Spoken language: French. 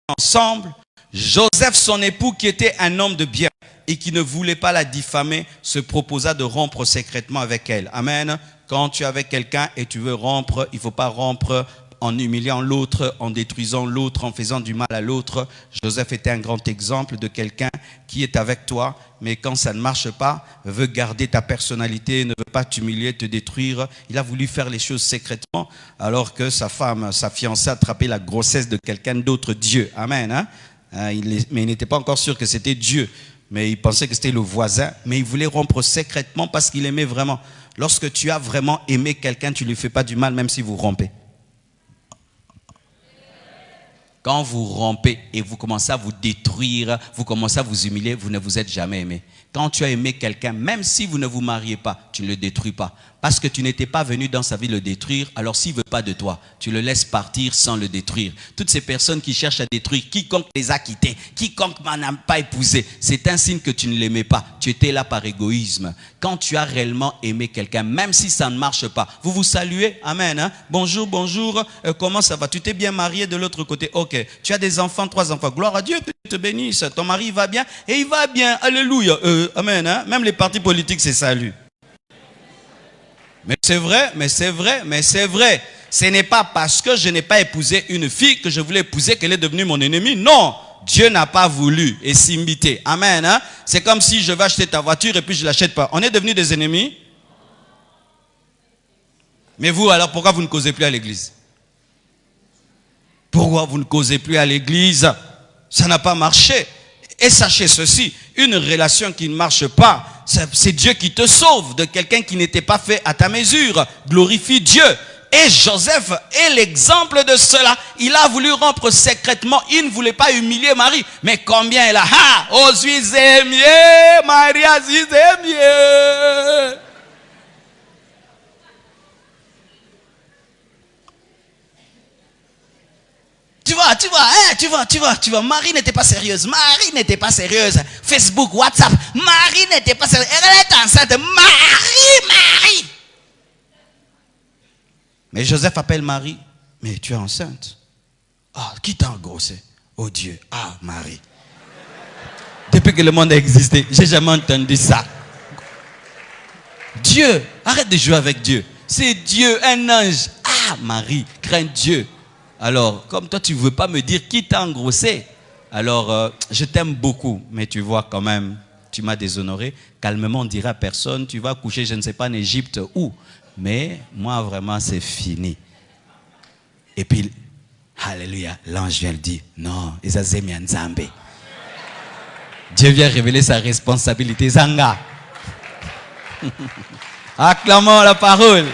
ensemble. Joseph, son époux, qui était un homme de bien et qui ne voulait pas la diffamer, se proposa de rompre secrètement avec elle. Amen. Quand tu es avec quelqu'un et tu veux rompre, il ne faut pas rompre en humiliant l'autre, en détruisant l'autre, en faisant du mal à l'autre. Joseph était un grand exemple de quelqu'un qui est avec toi, mais quand ça ne marche pas, veut garder ta personnalité, ne veut pas t'humilier, te détruire. Il a voulu faire les choses secrètement, alors que sa femme, sa fiancée, a attrapé la grossesse de quelqu'un d'autre, Dieu. Amen. Hein? Mais il n'était pas encore sûr que c'était Dieu, mais il pensait que c'était le voisin, mais il voulait rompre secrètement parce qu'il aimait vraiment. Lorsque tu as vraiment aimé quelqu'un, tu ne lui fais pas du mal, même si vous rompez. Quand vous rompez et vous commencez à vous détruire, vous commencez à vous humilier, vous ne vous êtes jamais aimé. Quand tu as aimé quelqu'un, même si vous ne vous mariez pas, tu ne le détruis pas. Parce que tu n'étais pas venu dans sa vie le détruire, alors s'il ne veut pas de toi, tu le laisses partir sans le détruire. Toutes ces personnes qui cherchent à détruire, quiconque les a quittés, quiconque n'a pas épousé, c'est un signe que tu ne l'aimais pas. Tu étais là par égoïsme. Quand tu as réellement aimé quelqu'un, même si ça ne marche pas, vous vous saluez, amen. Hein? Bonjour, bonjour, comment ça va? Tu t'es bien marié de l'autre côté? Ok. Tu as des enfants, 3 enfants. Gloire à Dieu, que Dieu te bénisse. Ton mari va bien et il va bien. Alléluia. Amen. Hein? Même les partis politiques se saluent. Mais c'est vrai, mais c'est vrai, mais c'est vrai. Ce n'est pas parce que je n'ai pas épousé une fille que je voulais épouser qu'elle est devenue mon ennemi. Non, Dieu n'a pas voulu et s'imiter. Amen. Hein? C'est comme si je vais acheter ta voiture et puis je ne l'achète pas. On est devenus des ennemis. Mais vous, alors pourquoi vous ne causez plus à l'église? Pourquoi vous ne causez plus à l'église? Ça n'a pas marché. Et sachez ceci, une relation qui ne marche pas, c'est Dieu qui te sauve de quelqu'un qui n'était pas fait à ta mesure. Glorifie Dieu. Et Joseph est l'exemple de cela. Il a voulu rompre secrètement. Il ne voulait pas humilier Marie. Mais combien elle a? Ah, oh, suis aimé, Maria, suis aimé. Tu vois, Marie n'était pas sérieuse. Marie n'était pas sérieuse. Facebook, WhatsApp, Marie n'était pas sérieuse. Elle est enceinte. Marie. Mais Joseph appelle Marie. Mais tu es enceinte. Ah, qui t'a engrossé? Oh Dieu. Ah, Marie. Depuis que le monde a existé, j'ai jamais entendu ça. Dieu, arrête de jouer avec Dieu. C'est Dieu, un ange. Ah, Marie, crains Dieu. Alors, comme toi, tu ne veux pas me dire qui t'a engrossé, alors je t'aime beaucoup, mais tu vois quand même, tu m'as déshonoré. Calmement, on dira à personne, tu vas coucher, je ne sais pas, en Égypte où. Mais moi, vraiment, c'est fini. Et puis, alléluia, l'ange vient le dire, non, Dieu vient révéler sa responsabilité. Zanga. Acclamons la parole.